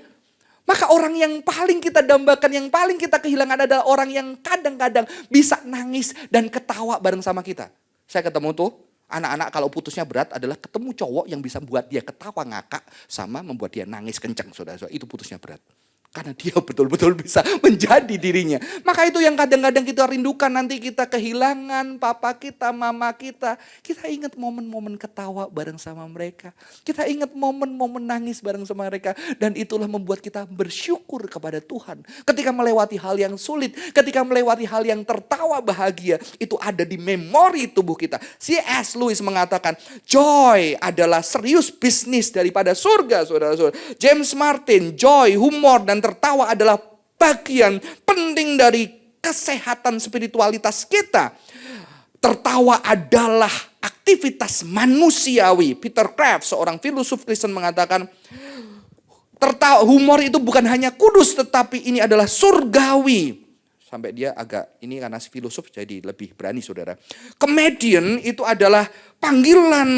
maka orang yang paling kita dambakan, yang paling kita kehilangan adalah orang yang kadang-kadang bisa nangis dan ketawa bareng sama kita. Saya ketemu tuh anak-anak kalau putusnya berat adalah ketemu cowok yang bisa buat dia ketawa ngakak sama membuat dia nangis kenceng, saudara-saudara. Itu putusnya berat. Karena dia betul-betul bisa menjadi dirinya. Maka itu yang kadang-kadang kita rindukan, nanti kita kehilangan papa kita, mama kita. Kita ingat momen-momen ketawa bareng sama mereka. Kita ingat momen-momen nangis bareng sama mereka. Dan itulah membuat kita bersyukur kepada Tuhan. Ketika melewati hal yang sulit, ketika melewati hal yang tertawa bahagia, itu ada di memori tubuh kita. C.S. Lewis mengatakan, joy adalah serius bisnis daripada surga, saudara-saudara. James Martin, joy, humor, dan tertawa adalah bagian penting dari kesehatan spiritualitas kita. Tertawa adalah aktivitas manusiawi. Peter Kraft, seorang filosof Kristen mengatakan, tertawa, humor itu bukan hanya kudus tetapi ini adalah surgawi. Sampai dia agak, ini karena filosof jadi lebih berani saudara. Comedian itu adalah panggilan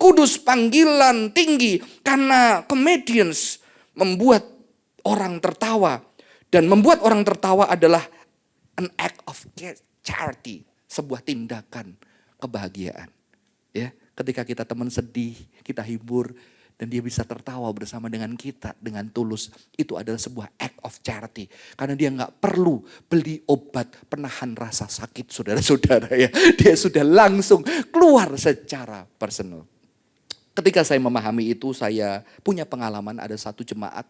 kudus, panggilan tinggi. Karena comedians membuat orang tertawa. Dan membuat orang tertawa adalah an act of charity. Sebuah tindakan kebahagiaan. Ya, ketika kita teman sedih, kita hibur. Dan dia bisa tertawa bersama dengan kita dengan tulus. Itu adalah sebuah act of charity. Karena dia gak perlu beli obat penahan rasa sakit saudara-saudara ya. Dia sudah langsung keluar secara personal. Ketika saya memahami itu, saya punya pengalaman ada satu jemaat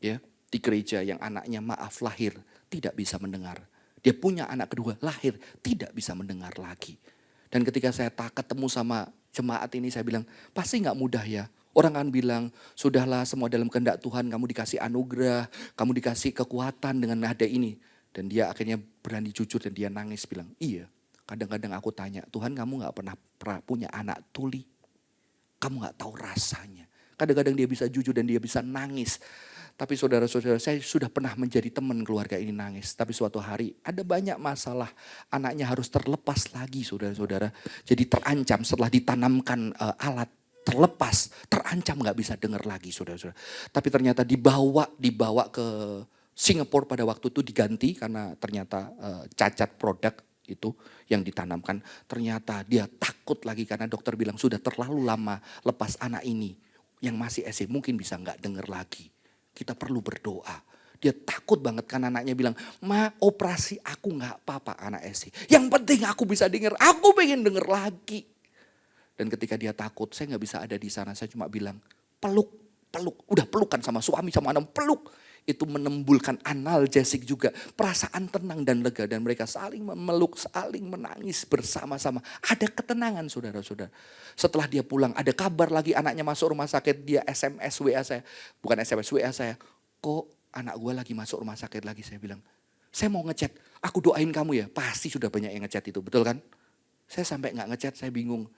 ya di gereja yang anaknya maaf lahir tidak bisa mendengar. Dia punya anak kedua lahir tidak bisa mendengar lagi. Dan ketika saya ketemu sama jemaat ini saya bilang pasti gak mudah ya. Orang kan bilang sudahlah semua dalam kehendak Tuhan, kamu dikasih anugerah, kamu dikasih kekuatan dengan nada ini. Dan dia akhirnya berani jujur dan dia nangis bilang iya. Kadang-kadang aku tanya Tuhan kamu gak pernah punya anak tuli. Kamu gak tahu rasanya. Kadang-kadang dia bisa jujur dan dia bisa nangis. Tapi saudara-saudara saya sudah pernah menjadi teman keluarga ini nangis. Tapi suatu hari ada banyak masalah. Anaknya harus terlepas lagi saudara-saudara. Jadi terancam setelah ditanamkan alat. Terlepas, terancam gak bisa dengar lagi saudara-saudara. Tapi ternyata dibawa ke Singapura pada waktu itu diganti. Karena ternyata cacat produk itu yang ditanamkan. Ternyata dia takut lagi karena dokter bilang sudah terlalu lama lepas anak ini. Yang masih SD mungkin bisa gak dengar lagi. Kita perlu berdoa. Dia takut banget kan anaknya bilang, ma operasi aku gak apa-apa anak SD. Yang penting aku bisa dengar, aku pengen dengar lagi. Dan ketika dia takut, saya gak bisa ada di sana. Saya cuma bilang, peluk. Udah pelukan sama suami sama anak, peluk. Itu menembulkan analgesik juga. Perasaan tenang dan lega. Dan mereka saling memeluk, saling menangis bersama-sama. Ada ketenangan saudara-saudara. Setelah dia pulang, ada kabar lagi anaknya masuk rumah sakit. Dia SMS WA saya. Bukan SMS WA saya. Kok anak gue lagi masuk rumah sakit lagi? Saya bilang, saya mau ngechat. Aku doain kamu ya. Pasti sudah banyak yang ngechat itu. Betul kan? Saya sampai gak ngechat, saya bingung.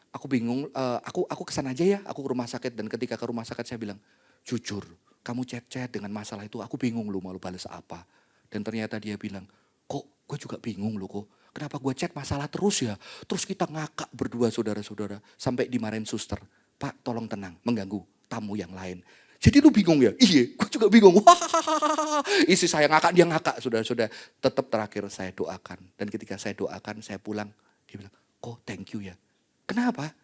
Aku bingung, aku kesana aja ya. Aku ke rumah sakit. Dan ketika ke rumah sakit saya bilang, jujur. Kamu chat-chat dengan masalah itu, aku bingung lu mau lu balas apa. Dan ternyata dia bilang, kok gue juga bingung lu kok. Kenapa gue chat masalah terus ya. Terus kita ngakak berdua saudara-saudara. Sampai dimarahin suster. Pak tolong tenang, mengganggu tamu yang lain. Jadi lu bingung ya? Iya, gue juga bingung. Wah, istri saya ngakak, dia ngakak. Saudara-saudara, tetap terakhir saya doakan. Dan ketika saya doakan, saya pulang. Dia bilang, kok thank you ya. Kenapa?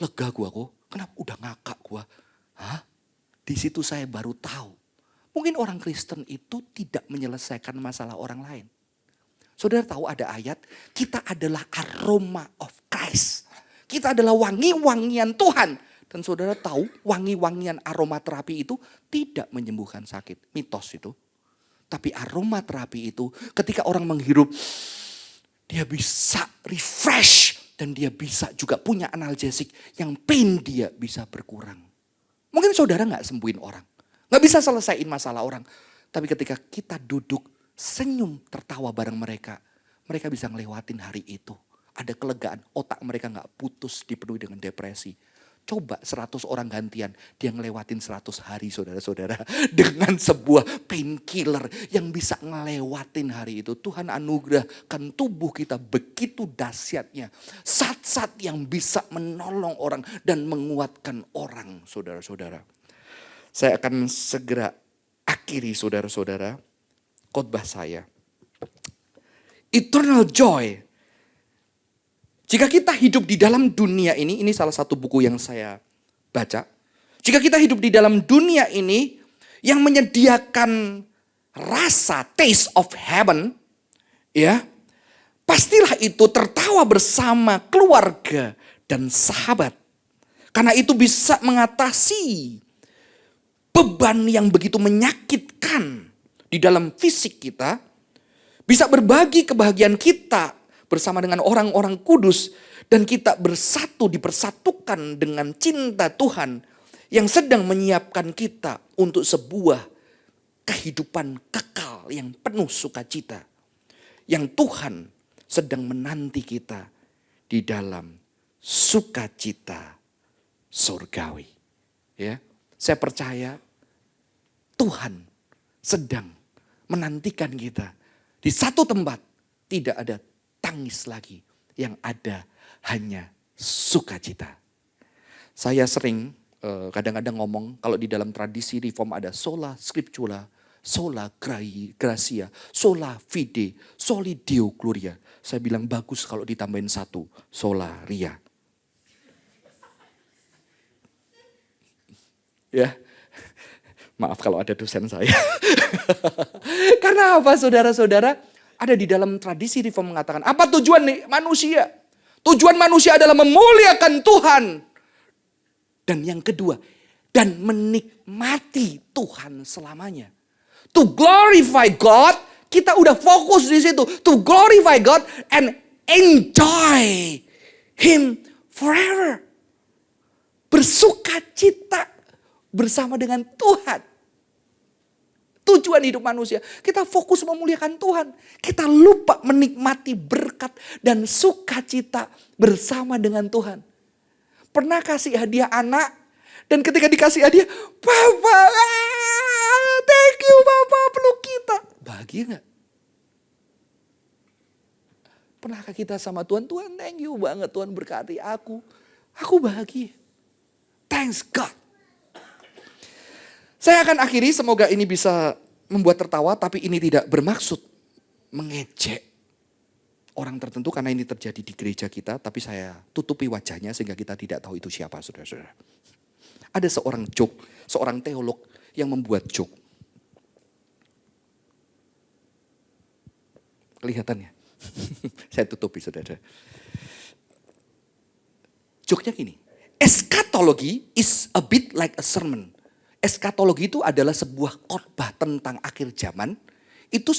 Lega gue kok. Kenapa? Udah ngakak gue. Hah? Di situ saya baru tahu. Mungkin Ngatain orang Kristen itu tidak menyelesaikan masalah orang lain. Saudara tahu ada ayat, kita adalah aroma of Christ. Kita adalah wangi-wangian Tuhan. Dan saudara tahu wangi-wangian aromaterapi itu tidak menyembuhkan sakit. Mitos itu. Tapi aromaterapi itu ketika orang menghirup, dia bisa refresh. Dan dia bisa juga punya analgesik yang pain dia bisa berkurang. Mungkin saudara gak sembuhin orang. Gak bisa selesaiin masalah orang. Tapi ketika kita duduk, senyum, tertawa bareng mereka. Mereka bisa ngelewatin hari itu. Ada kelegaan, otak mereka gak putus dipenuhi dengan depresi. Coba 100 orang gantian, dia ngelewatin 100 hari saudara-saudara. Dengan sebuah painkiller yang bisa ngelewatin hari itu. Tuhan anugerahkan tubuh kita begitu dahsyatnya. Zat-zat yang bisa menolong orang dan menguatkan orang saudara-saudara. Saya akan segera akhiri saudara-saudara khotbah saya. Eternal joy. Jika kita hidup di dalam dunia ini salah satu buku yang saya baca. Jika kita hidup di dalam dunia ini yang menyediakan rasa taste of heaven, ya, pastilah itu tertawa bersama keluarga dan sahabat. Karena itu bisa mengatasi beban yang begitu menyakitkan di dalam fisik kita, bisa berbagi kebahagiaan kita bersama dengan orang-orang kudus, dan kita bersatu, dipersatukan dengan cinta Tuhan yang sedang menyiapkan kita untuk sebuah kehidupan kekal yang penuh sukacita, yang Tuhan sedang menanti kita di dalam sukacita surgawi. Ya. Saya percaya Tuhan sedang menantikan kita. Di satu tempat tidak ada tangis lagi. Yang ada hanya sukacita. Saya sering kadang-kadang ngomong kalau di dalam tradisi reform ada sola scriptura, sola gratia, sola fide, soli deo gloria. Saya bilang bagus kalau ditambahin satu, sola ria. Ya, maaf kalau ada dosen saya. Karena apa saudara-saudara? Ada di dalam tradisi reform mengatakan, apa tujuan nih manusia? Tujuan manusia adalah memuliakan Tuhan. Dan yang kedua, dan menikmati Tuhan selamanya. To glorify God, kita udah fokus di situ. To glorify God and enjoy Him forever. Bersukacita bersama dengan Tuhan. Tujuan hidup manusia. Kita fokus memuliakan Tuhan. Kita lupa menikmati berkat dan sukacita bersama dengan Tuhan. Pernah kasih hadiah anak. Dan ketika dikasih hadiah. Papa, thank you Papa, peluk kita. Bahagia gak? Pernahkah kita sama Tuhan? Tuhan thank you banget, Tuhan berkati aku. Aku bahagia. Thanks God. Saya akan akhiri, semoga ini bisa membuat tertawa, tapi ini tidak bermaksud mengejek orang tertentu karena ini terjadi di gereja kita, tapi saya tutupi wajahnya sehingga kita tidak tahu itu siapa, saudara-saudara. Ada seorang teolog yang membuat joke. Kelihatannya. Saya tutupi, saudara. Joke-nya gini, eschatology is a bit like a sermon. Eskatologi itu adalah sebuah khotbah tentang akhir zaman. Itu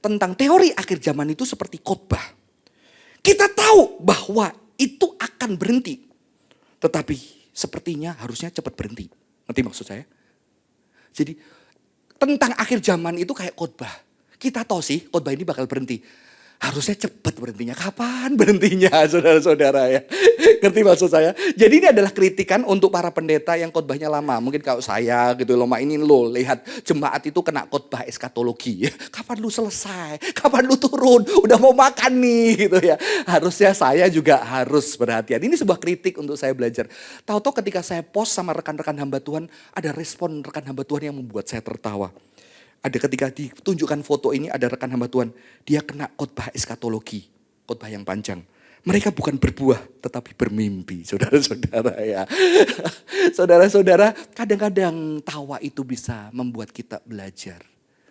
tentang teori akhir zaman itu seperti khotbah. Kita tahu bahwa itu akan berhenti. Tetapi sepertinya harusnya cepat berhenti. Ngerti maksud saya? Jadi tentang akhir zaman itu kayak khotbah. Kita tahu sih khotbah ini bakal berhenti. Harusnya cepat berhentinya. Kapan berhentinya saudara-saudara ya? Ngerti maksud saya? Jadi ini adalah kritikan untuk para pendeta yang khotbahnya lama. Mungkin kalau saya gitu loh, ini lo lihat jemaat itu kena khotbah eskatologi. Kapan lu selesai? Kapan lu turun? Udah mau makan nih gitu ya. Harusnya saya juga harus berhati-hati. Ini sebuah kritik untuk saya belajar. Tahu-tahu ketika saya post sama rekan-rekan hamba Tuhan, ada respon rekan hamba Tuhan yang membuat saya tertawa. Ada ketika ditunjukkan foto ini ada rekan hamba Tuhan. Dia kena khotbah eskatologi. Khotbah yang panjang. Mereka bukan berbuah tetapi bermimpi, saudara-saudara ya. Saudara-saudara, kadang-kadang tawa itu bisa membuat kita belajar.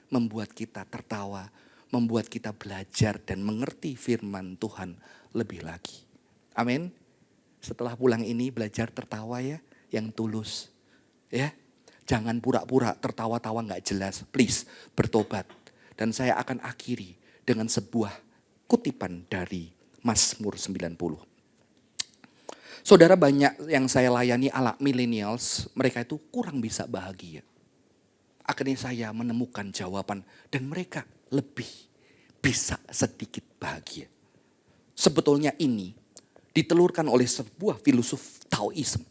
Membuat kita tertawa, membuat kita belajar dan mengerti firman Tuhan lebih lagi. Amin. Setelah pulang ini belajar tertawa ya, yang tulus. Ya, jangan pura-pura tertawa-tawa gak jelas. Please, bertobat. Dan saya akan akhiri dengan sebuah kutipan dari Mazmur 90. Saudara, banyak yang saya layani ala millennials, mereka itu kurang bisa bahagia. Akhirnya saya menemukan jawaban dan mereka lebih bisa sedikit bahagia. Sebetulnya ini ditelurkan oleh sebuah filosof Taoism.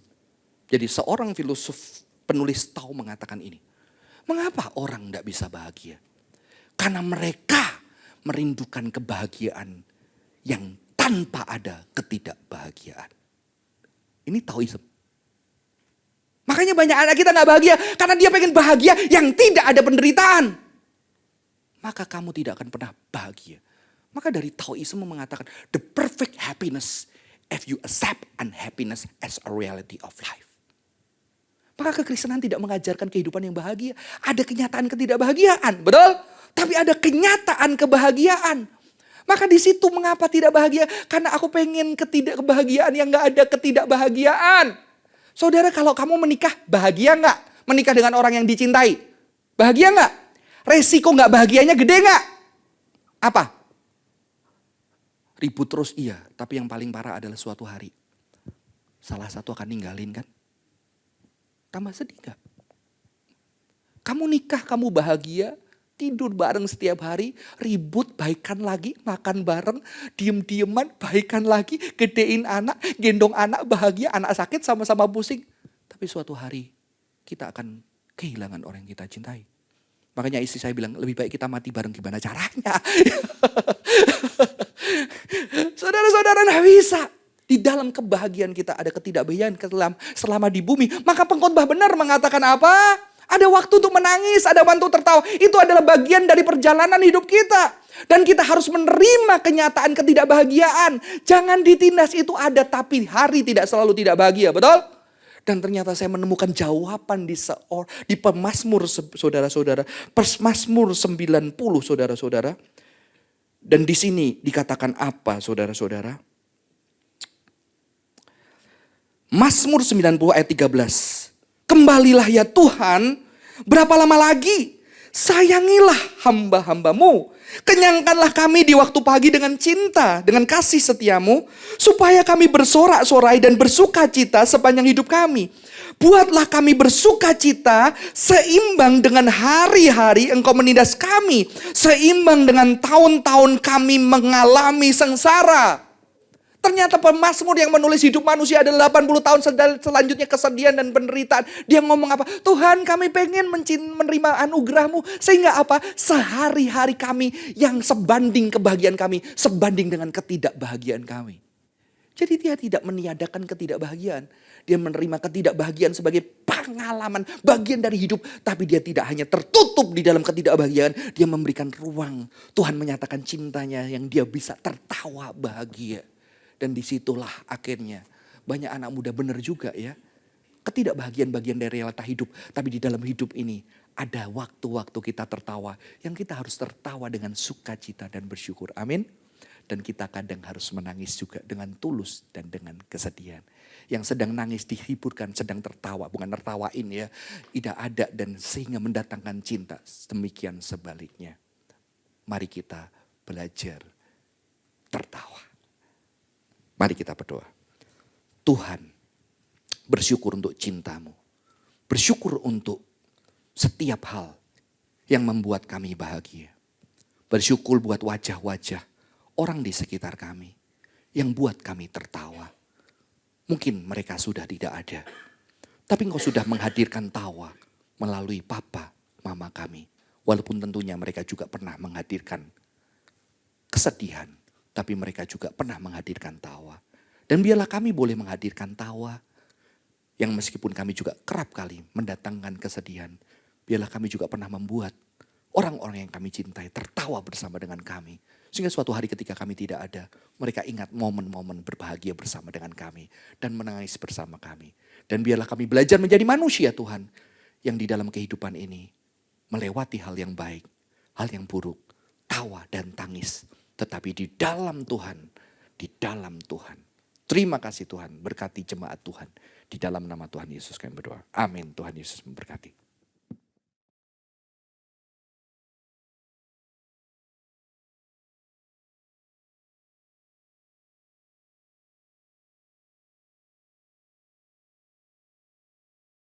Jadi seorang filosof penulis Tao mengatakan ini. Mengapa orang tidak bisa bahagia? Karena mereka merindukan kebahagiaan yang tanpa ada ketidakbahagiaan. Ini Taoism. Makanya banyak anak kita gak bahagia karena dia pengen bahagia yang tidak ada penderitaan. Maka kamu tidak akan pernah bahagia. Maka dari Taoism mengatakan the perfect happiness if you accept unhappiness as a reality of life. Maka kekristenan tidak mengajarkan kehidupan yang bahagia. Ada kenyataan ketidakbahagiaan, betul? Tapi ada kenyataan kebahagiaan. Maka di situ mengapa tidak bahagia? Karena aku pengen ketidakbahagiaan yang gak ada ketidakbahagiaan. Saudara, kalau kamu menikah, bahagia gak? Menikah dengan orang yang dicintai, bahagia gak? Resiko gak bahagianya gede gak? Apa? Ribut terus iya, tapi yang paling parah adalah suatu hari salah satu akan ninggalin kan? Tambah sedih gak? Kamu nikah, kamu bahagia, tidur bareng setiap hari, ribut, baikan lagi, makan bareng, diem-dieman, baikan lagi, gedein anak, gendong anak, bahagia, anak sakit sama-sama pusing. Tapi suatu hari kita akan kehilangan orang yang kita cintai. Makanya istri saya bilang, lebih baik kita mati bareng, gimana caranya? Saudara-saudara, gak bisa. Di dalam kebahagiaan kita ada ketidakbahagiaan selama di bumi. Maka pengkhotbah benar mengatakan apa? Ada waktu untuk menangis, ada waktu tertawa. Itu adalah bagian dari perjalanan hidup kita. Dan kita harus menerima kenyataan ketidakbahagiaan. Jangan ditindas, itu ada tapi hari tidak selalu tidak bahagia, betul? Dan ternyata saya menemukan jawaban di Pemazmur, saudara-saudara. Pemazmur 90, saudara-saudara. Dan di sini dikatakan apa, saudara-saudara? Mazmur 90 ayat 13. Kembalilah ya Tuhan, berapa lama lagi? Sayangilah hamba-hambamu. Kenyangkanlah kami di waktu pagi dengan cinta, dengan kasih setiamu. Supaya kami bersorak-sorai dan bersuka cita sepanjang hidup kami. Buatlah kami bersuka cita seimbang dengan hari-hari engkau menindas kami. Seimbang dengan tahun-tahun kami mengalami sengsara. Ternyata pemazmur yang menulis hidup manusia adalah 80 tahun selanjutnya kesedihan dan penderitaan. Dia ngomong apa? Tuhan, kami pengen menerima anugerah-Mu. Sehingga apa? Sehari-hari kami yang sebanding kebahagiaan kami. Sebanding dengan ketidakbahagiaan kami. Jadi dia tidak meniadakan ketidakbahagiaan. Dia menerima ketidakbahagiaan sebagai pengalaman, bagian dari hidup. Tapi dia tidak hanya tertutup di dalam ketidakbahagiaan. Dia memberikan ruang. Tuhan menyatakan cintanya yang dia bisa tertawa bahagia. Dan disitulah akhirnya banyak anak muda benar juga ya. Ketidakbahagiaan bagian dari realita hidup. Tapi di dalam hidup ini ada waktu-waktu kita tertawa. Yang kita harus tertawa dengan sukacita dan bersyukur. Amin. Dan kita kadang harus menangis juga dengan tulus dan dengan kesedihan. Yang sedang nangis dihiburkan, sedang tertawa. Bukan tertawain ya. Tidak ada dan sehingga mendatangkan cinta. Demikian sebaliknya. Mari kita belajar tertawa. Mari kita berdoa. Tuhan, bersyukur untuk cinta-Mu. Bersyukur untuk setiap hal yang membuat kami bahagia. Bersyukur buat wajah-wajah orang di sekitar kami yang buat kami tertawa. Mungkin mereka sudah tidak ada. Tapi Engkau sudah menghadirkan tawa melalui papa, mama kami. Walaupun tentunya mereka juga pernah menghadirkan kesedihan. Tapi mereka juga pernah menghadirkan tawa. Dan biarlah kami boleh menghadirkan tawa. Yang meskipun kami juga kerap kali mendatangkan kesedihan. Biarlah kami juga pernah membuat orang-orang yang kami cintai tertawa bersama dengan kami. Sehingga suatu hari ketika kami tidak ada, mereka ingat momen-momen berbahagia bersama dengan kami. Dan menangis bersama kami. Dan biarlah kami belajar menjadi manusia Tuhan. Yang di dalam kehidupan ini melewati hal yang baik, hal yang buruk, tawa dan tangis. Tetapi di dalam Tuhan, di dalam Tuhan. Terima kasih Tuhan, berkati jemaat Tuhan. Di dalam nama Tuhan Yesus kami berdoa. Amin. Tuhan Yesus memberkati.